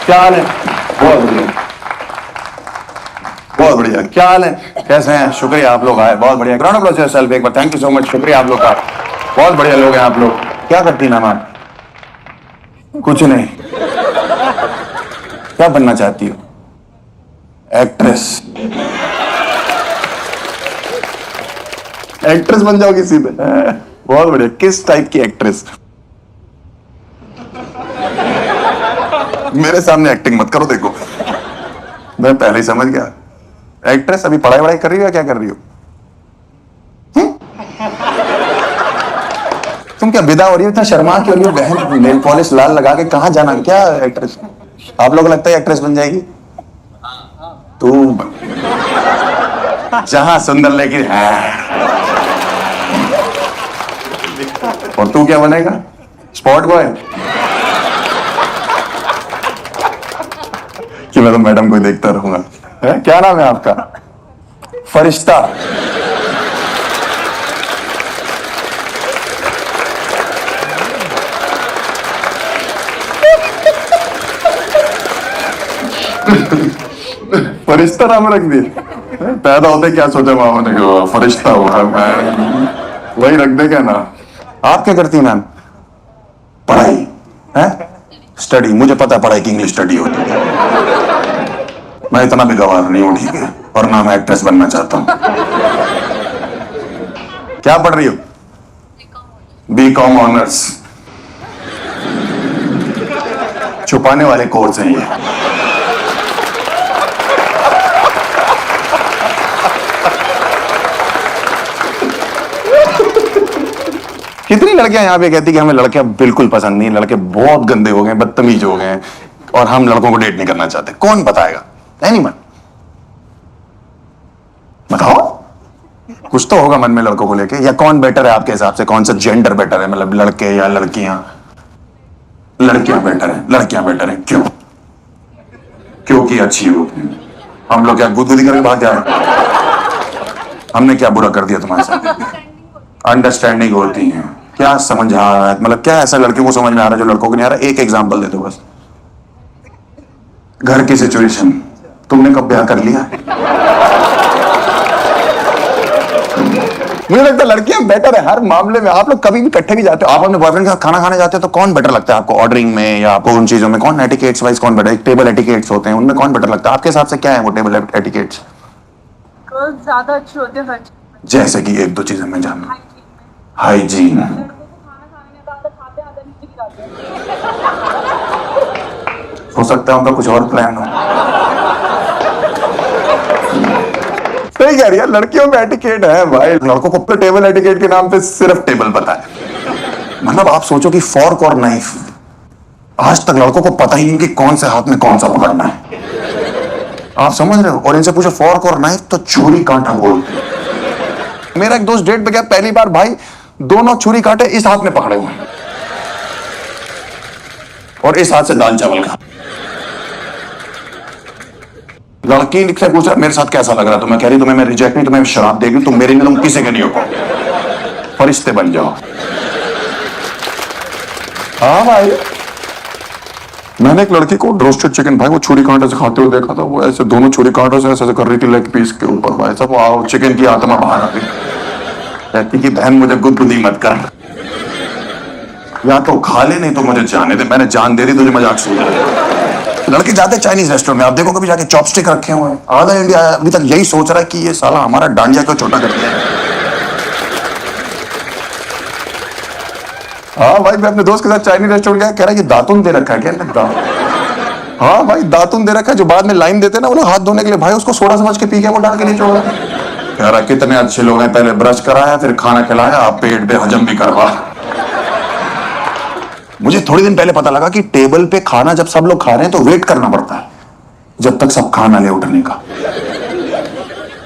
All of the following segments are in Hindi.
क्या हाल है? बहुत बढ़िया, बहुत बढ़िया। क्या हाल है? कैसे हैं? शुक्रिया आप लोग आए, बहुत बढ़िया। ग्राउंड अप्लॉज योरसेल्फ एक बार। थैंक यू सो मच, शुक्रिया आप लोग का, बहुत बढ़िया लोग हैं आप लोग। क्या करती हैं मैम आप? कुछ नहीं। क्या बनना चाहती हो? एक्ट्रेस। एक्ट्रेस बन जाओगी सीधे? बहुत बढ़िया। किस टाइप की एक्ट्रेस? मेरे सामने एक्टिंग मत करो, देखो मैं पहले ही समझ गया। एक्ट्रेस अभी पढ़ाई वढ़ाई कर रही हो या क्या कर रही हो? तुम क्या विदा हो रही हो? इतना शर्मा क्यों रही हो बहन? नेल पॉलिश लाल लगा के कहाँ जाना? क्या एक्ट्रेस? आप लोगों को लगता है एक्ट्रेस बन जाएगी? तू जहां सुंदर लेकिन और तू क्या बनेगा? Spot boy? कि मैं तो मैडम को देखता रहूंगा। क्या नाम है आपका? फरिश्ता। फरिश्ता नाम रख दिया? पैदा होते क्या सोचा मामा ने कि फरिश्ता होगा, मैं वही रख दे क्या ना। आप क्या करती हैं मैम? पढ़ाई है? स्टडी? मुझे पता है पढ़ाई की इंग्लिश स्टडी होती है, मैं इतना भी गवार नहीं हूं, ठीक है? और ना मैं एक्ट्रेस बनना चाहता हूं। क्या पढ़ रही हो? BCom honours. छुपाने वाले कोर्स हैं ये। कितनी लड़कियां यहाँ पे कहती कि हमें लड़कियां बिल्कुल पसंद नहीं, लड़के बहुत गंदे हो गए, बदतमीज हो गए और हम लड़कों को डेट नहीं करना चाहते। कौन बताएगा? एनीवन बताओ। कुछ तो होगा मन में लड़कों को लेके। या कौन बेटर है आपके हिसाब से? कौन सा जेंडर बेटर है? मतलब लड़के या लड़कियां? लड़कियां बेटर है। लड़कियां बेटर है क्यों? क्योंकि अच्छी होती हैं। हम लोग क्या गुदगुदी करके भाग जाए? हमने क्या बुरा कर दिया तुम्हारे साथ? अंडरस्टैंडिंग होती हैं। क्या समझ आ रहा है? मतलब क्या ऐसा लड़कियों को समझ में आ रहा है जो लड़कों को नहीं आ रहा? एक एग्जांपल दे दो बस। घर की सिचुएशन। तुमने कब ब्याह कर लिया? मुझे लगता है लड़कियां बेटर है हर मामले में। आप लोग कभी भी इकट्ठे भी जाते हो, आप अपने बॉयफ्रेंड के साथ खाना खाने जाते हो तो कौन बेटर लगता है आपको? ऑर्डरिंग में या आपको उन चीजों में? कौन एटिकेट्स वाइज कौन बेटर? टेबल एटिकेट्स होते हैं, उनमें कौन बेटर लगता है आपके हिसाब से? क्या है वो टेबल एटिकेट्स? गर्ल्स ज्यादा अच्छी होती है। जैसे कि एक दो चीजें मैं जानूं। हाइजीन। हो सकता है उनका कुछ और प्लान हो। सही कह रही है, लड़कियों में एटिकेट है भाई। लड़कों को टेबल एटिकेट के नाम पे सिर्फ टेबल पता है। मतलब आप सोचो कि फोर्क और नाइफ, आज तक लड़कों को पता ही नहीं कि कौन से हाथ में कौन सा पकड़ना है। आप समझ रहे हो? और इनसे पूछो फोर्क और नाइफ तो छुरी कांटा बोलते हैं। मेरा एक दोस्त डेट पे गया, पहली बार भाई दोनों छुरी कांटे इस हाथ में पकड़े हुए हैं और इस हाथ से दाल चावल खा। लड़की से पूछा मेरे साथ कैसा लग रहा? तो मैं कह रही तुम्हें मैं रिजेक्ट नहीं, तुम्हें शराब देगी, तुम मेरे नहीं, तुम किसी के नहीं हो। फरिश्ते बन जाओ। हाँ भाई, मैंने एक लड़की को रोस्टेड चिकन भाई वो छुरी कांटे से खाते हुए देखा था। वो ऐसे दोनों छुरी कांटों से ऐसे कर रही थी लेग पीस के ऊपर भाई साहब। आओ चिकन की आत्मा बाहर आ गई। कहती कि बहन मुझे गुदगुदी मत कर, या तो खा ले नहीं तो मुझे जाने दे। मैंने जान दे दी तुझे मजाक सूझ। लड़के जाते चाइनीज रेस्टोरेंट में, आप देखो कभी जाके चॉपस्टिक रखे हुए हैं। आधा इंडिया अभी तक यही सोच रहा है कि ये साला हमारा डांडिया क्यों छोटा कर दिया। हाँ भाई, मैं अपने दोस्त के साथ चाइनीज रेस्टोरेंट गया, कह रहा है कि दातुन दे रखा है क्या? हाँ भाई, दातुन दे रखा है। जो बाद में लाइन देते ना वो लोग हाथ धोने के लिए, भाई उसको सोडा समझ के पी के वो डाल के नहीं छोड़ा। कह रहा कितने अच्छे लोग हैं, पहले ब्रश कराया फिर खाना खिलाया, आप पेट पे हजम भी करवा। मुझे थोड़ी दिन पहले पता लगा कि टेबल पे खाना जब सब लोग खा रहे हैं तो वेट करना पड़ता है जब तक सब खाना ले उठने का।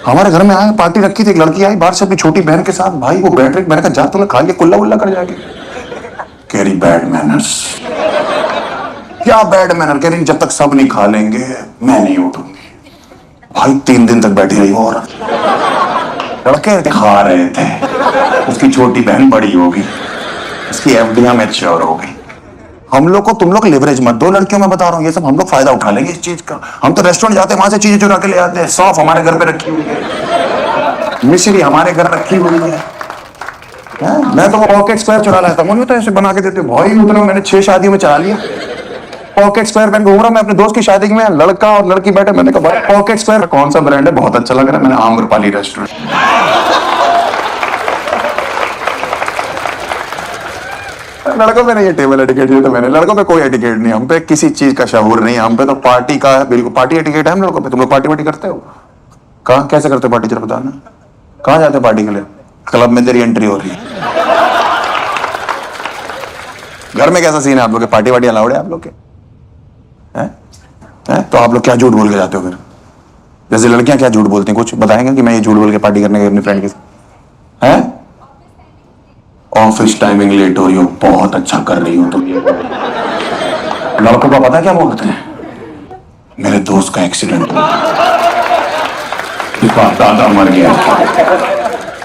हमारे घर में आए पार्टी रखी थी, एक लड़की आई बाहर से अपनी छोटी बहन के साथ। भाई वो बैठ रही, मैंने कहा जा तूने खा लिया कुल्ला उल्ला कर जाके? कह रही बैड मैनर्स। क्या बैड मैनर? कह रही जब तक सब नहीं खा लेंगे मैं नहीं उठूंगी। भाई 3 दिन तक बैठी रही वो औरत। लड़के खा रहे थे, उसकी छोटी बहन बड़ी होगी, उसकी एफडियां मैच्योर हो गई। हम लोग को तुम लोग लेवरेज मत दो लड़कियों में बता रहा हूँ, ये सब हम लोग फायदा उठा लेंगे इस चीज का। हम तो रेस्टोरेंट जाते हैं, वहां से चीजें चुरा के ले आते हैं। सौंफ हमारे घर पे रखी हुई है, मिश्री हमारे घर रखी हुई है। मैं तो पॉकेट स्क्वायर चुरा लाता हूँ, तो ऐसे बना के देते भाई। उतना मैंने 6 शादियों में चला लिया। पॉकेट स्क्वायर पहन घूम रहा हूं मैं अपने दोस्त की शादी में, लड़का और लड़की बैठे। मैंने कहा भाई पॉकेट स्क्वायर कौन सा ब्रांड है, बहुत अच्छा लग रहा है। मैंने आम्रपाली रेस्टोरेंट। लड़कों पे नहीं है टेबल एटिकेट, ये तो मैंने लड़कों पे कोई एटिकेट नहीं, हम पे किसी चीज का शहूर नहीं, हम पे तो पार्टी का बिल्कुल पार्टी एटिकेट है हम लोगों पे। तुम लोग पार्टी वार्टी करते हो? कहाँ कैसे करते हो पार्टी, जरा बताना। कहाँ जाते हो पार्टी के लिए? क्लब में तेरी एंट्री हो रही है। घर में कैसा सीन है आप लोग के? पार्टी वार्टी अलाउड है आप लोग के? हैं? तो आप लोग क्या झूठ बोल के जाते हो फिर? जैसे लड़कियां क्या झूठ बोलती हैं, कुछ बताएंगे कि मैं ये झूठ बोल के पार्टी करने गई अपनी फ्रेंड के साथ? हैं? ऑफिस टाइमिंग लेट हो रही हो, बहुत अच्छा कर रही हो तुम। लड़कों का पता क्या बोलते हैं? मेरे दोस्त का एक्सीडेंट हुआ, उसका दादा मर गया।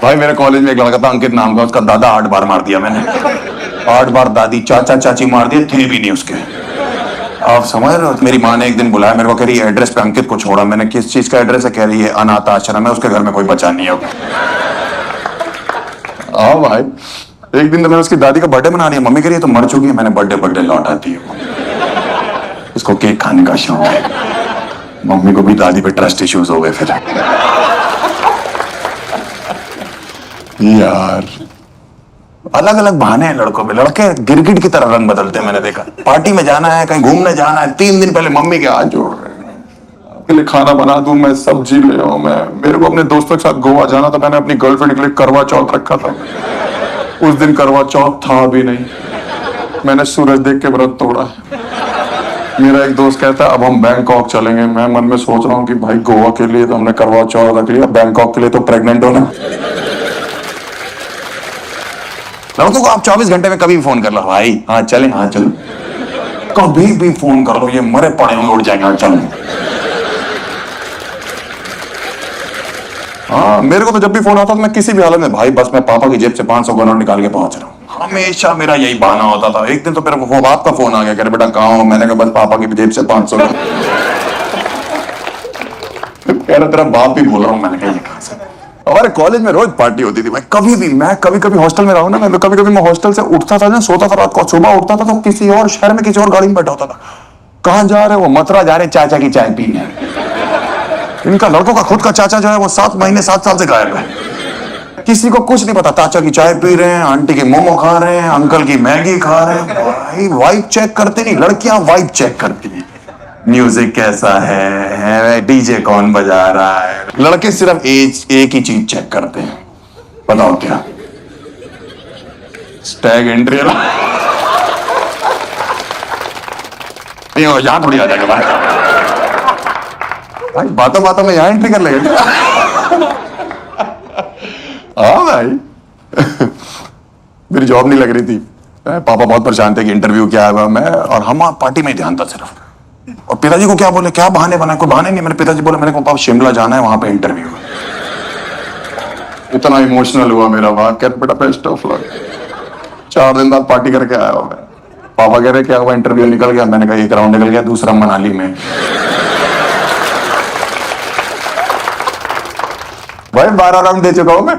भाई मेरे कॉलेज में एक लड़का था अंकित नाम का, उसका दादा 8 बार मार दिया मैंने। 8 बार दादी चाचा चाची मार दिए, थे भी नहीं उसके। आप समझ रहे हो? मेरी माँ ने एक दिन बुलाया मेरे को, कह रही है एड्रेस पे अंकित को छोड़ा। मैंने किस चीज का एड्रेस है? कह रही है अनाथ आश्रम है, उसके घर में कोई बच्चा नहीं है। हाँ भाई, एक दिन तो मैंने उसकी दादी का बर्थडे मना लिया। मम्मी कह रही है तो मर चुकी है। मैंने बर्थडे लौटाती है, उसको केक खाने का शौक है। मम्मी को भी दादी पे ट्रस्ट इश्यूज हो गए फिर। यार अलग अलग बहाने हैं लड़कों में। लड़के गिरगिट की तरह रंग बदलते हैं, मैंने देखा। पार्टी में जाना है, कहीं घूमने जाना है, 3 दिन पहले मम्मी के हाथ जोड़ रहे हैं, आपके लिए खाना बना दूं मैं, सब्जी ले आऊं मैं। मेरे को अपने दोस्तों के साथ गोवा जाना था, मैंने अपनी गर्लफ्रेंड के लिए करवा चौथ रखा था। उस दिन करवा चौथ था भी नहीं, मैंने सूरज देख के व्रत तोड़ा। मेरा एक दोस्त कहता है अब हम बैंकॉक चलेंगे। मैं मन में सोच रहा हूँ कि भाई गोवा के लिए तो हमने करवा चौथ रख लिया, बैंकॉक के लिए तो प्रेग्नेंट होना। लड़कों को आप 24 घंटे में कभी भी फोन कर लो, भाई हाँ चले, हाँ चलो, कभी भी फोन कर लो, ये मरे पड़े होंगे उठ जाएंगे, हाँ चलो। हाँ मेरे को तो जब भी फोन आता था मैं किसी भी हालत में, भाई बस मैं पापा की जेब से 500 का नोट निकाल के पहुंच रहा हूँ। हमेशा मेरा यही बहाना होता था। एक दिन तो मेरे वो बाप का फोन आ गया, कह रहे बेटा कहाँ हो? मैंने कहा बस पापा की जेब से 500 का। कह रहा तेरा बाप भी बोल रहा हूँ। मैंने कहा ये कहाँ से? हमारे कॉलेज में रोज पार्टी होती थी भाई। कभी भी मैं कभी हॉस्टल में रहा ना, मैं कभी मैं हॉस्टल से उठता था ना, सोता था रात को, सुबह उठता था तो किसी और शहर में किसी और गाड़ी में बैठा होता था। कहाँ जा रहे हो? मथुरा जा रहे, चाचा की चाय पीने। इनका लड़कों का खुद का चाचा जो है वो 7 महीने 7 साल से गायब है, किसी को कुछ नहीं पता। चाचा की चाय पी रहे हैं, आंटी के मोमो खा रहे हैं, अंकल की मैगी खा रहे हैं। भाई वाइब चेक करते नहीं, लड़कियां वाइब चेक करती हैं। म्यूजिक कैसा है, डीजे कौन बजा रहा है। लड़के सिर्फ एक ही चीज चेक करते हैं, बताओ क्या? Stag entry. यहां थोड़ी आ जाएगा भाई, बातों में यहां एंट्री कर लेंगे। हाँ भाई। मेरी जॉब नहीं लग रही थी, पापा बहुत परेशान थे कि इंटरव्यू क्या है। मैं और हम पार्टी में ध्यान था सिर्फ। और पिताजी को क्या बोले, क्या बहाने बनाए? कोई बहाने नहीं। मेरे पिताजी बोले मेरे को पापा शिमला जाना है, वहां पे इंटरव्यू है। इतना इमोशनल हुआ मेरा वहां, क्या बेटा बेस्ट ऑफ लक। 4 दिन बाद पार्टी करके आया हूं मैं। पापा कह रहे क्या हुआ? इंटरव्यू निकल गया। मैंने कहा 1 राउंड निकल गया, दूसरा मनाली में। भाई 12 राउंड दे चुका हूं मैं,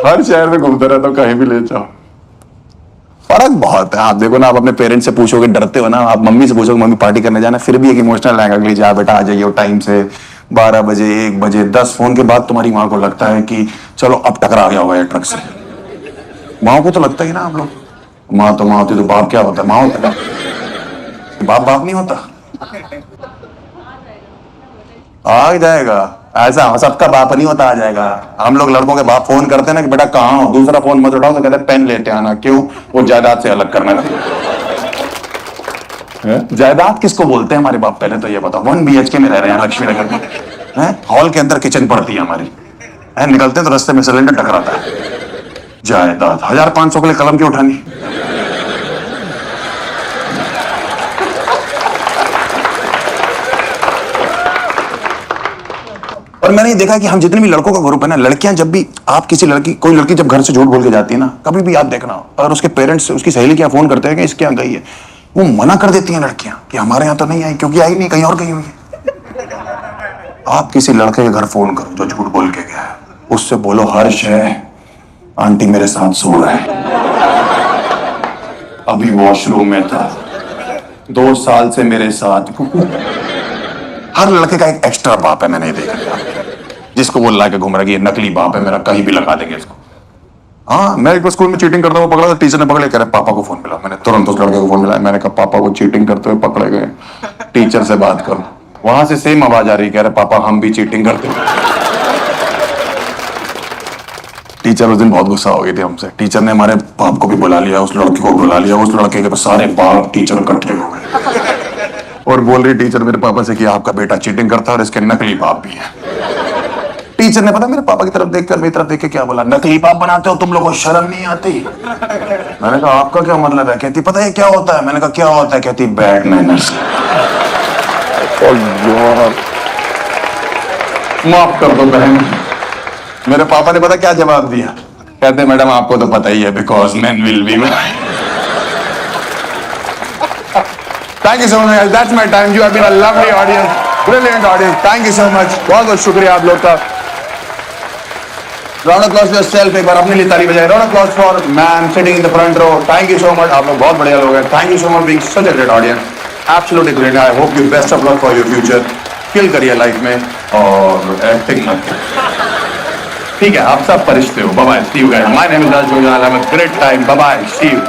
हर शहर में घूमता रहता हूं, कहीं भी ले जाओ। फर्क बहुत है। आप देखो ना, आप अपने पेरेंट्स से पूछोगे, डरते हो ना, आप मम्मी से पूछोगे मम्मी पार्टी करने जाना, फिर भी एक इमोशनल रहेगा कि जा बेटा आ जाइए टाइम से, 12 बजे 1 बजे 10 फोन के बाद तुम्हारी माँ को लगता है कि चलो अब टकरा गया होगा ट्रक से। माँ को तो लगता ही ना, आप लोग माँ तो माँ होती तो बाप क्या होता है? माँ होता है, बाप नहीं होता। आ जाएगा ऐसा, सबका बाप नहीं होता, आ जाएगा। हम लोग लड़कों के बाप फोन करते हैं ना कि बेटा कहाँ हो, दूसरा फोन मत उठाओ तो कहते हैं पेन लेते आना। क्यों? वो जायदाद से अलग करना चाहिए। जायदाद किसको बोलते हैं हमारे बाप? पहले तो ये बताओ। 1 BHK में रह रहे हैं लक्ष्मी नगर में, हॉल के अंदर किचन पड़ती है हमारी, निकलते हैं तो रास्ते में सिलेंडर टकराता है। जायदाद 1500 के लिए कलम क्यों उठानी? पर मैंने ये देखा कि हम जितने भी लड़कों का ग्रुप है ना, लड़कियां जब भी, आप किसी लड़की, कोई लड़की जब घर से झूठ बोल के जाती है ना, कभी भी आप देखना, अगर उसके पेरेंट्स, उसकी सहेली क्या फोन करते हैं कि इसके यहाँ गई है, वो मना कर देती हैं लड़कियां कि हमारे यहाँ तो नहीं आई, क्योंकि आई नहीं, कहीं और गई हुई है। आप किसी लड़के के घर फोन करो जो झूठ बोल के गया है, उससे बोलो हर्ष है, आंटी मेरे साथ सो रहा है, अभी वॉशरूम में था, 2 साल से मेरे साथ। हर लड़के का एक एक्स्ट्रा बाप है, मैंने ये देखा, जिसको वो ला के घूम रहा है कि ये नकली बाप है मेरा, कहीं भी लगा देंगे इसको। हाँ, मैं एक बार स्कूल में चीटिंग करता हुआ पकड़ा था, टीचर ने पकड़े, कह रहे पापा को फोन मिला। मैंने तुरंत उस लड़के को फोन मिलाया, मैंने कहा पापा को चीटिंग करते हुए पकड़े गए, टीचर से बात करो। वहां से सेम आवाज आ रही, कह रहे पापा हम भी चीटिंग करते हैं। टीचर उस दिन बहुत गुस्सा हो गई थी हमसे। टीचर ने हमारे बाप को भी बुला लिया, उस लड़के को बुला लिया, उस लड़के के सारे बाप टीचर इकट्ठे हो गए और बोल रही टीचर मेरे पापा से कि आपका बेटा चीटिंग करता है और इसके नकली बाप भी है। टीचर ने पता मेरे पापा की तरफ देखकर मेरी तरफ देख के क्या बोला, नकली बाप बनाते हो तुम लोगों को शर्म नहीं आती? मैंने कहा आपका क्या मतलब है? कहती पता है क्या होता है? मैंने कहा क्या होता है? कहती बैड मैनर्स। माफ कर दो बहन। मेरे पापा ने पता क्या जवाब दिया? कहते मैडम आपको तो पता ही है, because man will be man. Thank you so much, that's my time, you have been a lovely audience, brilliant audience, thank you so much, बहुत बहुत शुक्रिया आप लोग का। राउंड ऑफ अप्लॉज योरसेल्फ, एक बार अपने लिए ताली बजाएं। Round of applause for man sitting in the front row, thank you so much, आप लोग बहुत बढ़िया लोग हैं, thank you so much being such a great audience, absolutely great. I hope you best of luck for your future, kill करिए लाइफ में और एक्टिंग मत करिए, ठीक है? आप सब परिश्ते हो। Bye bye, see you guys, my name is Raj Govind, I have a great time, bye bye, see you.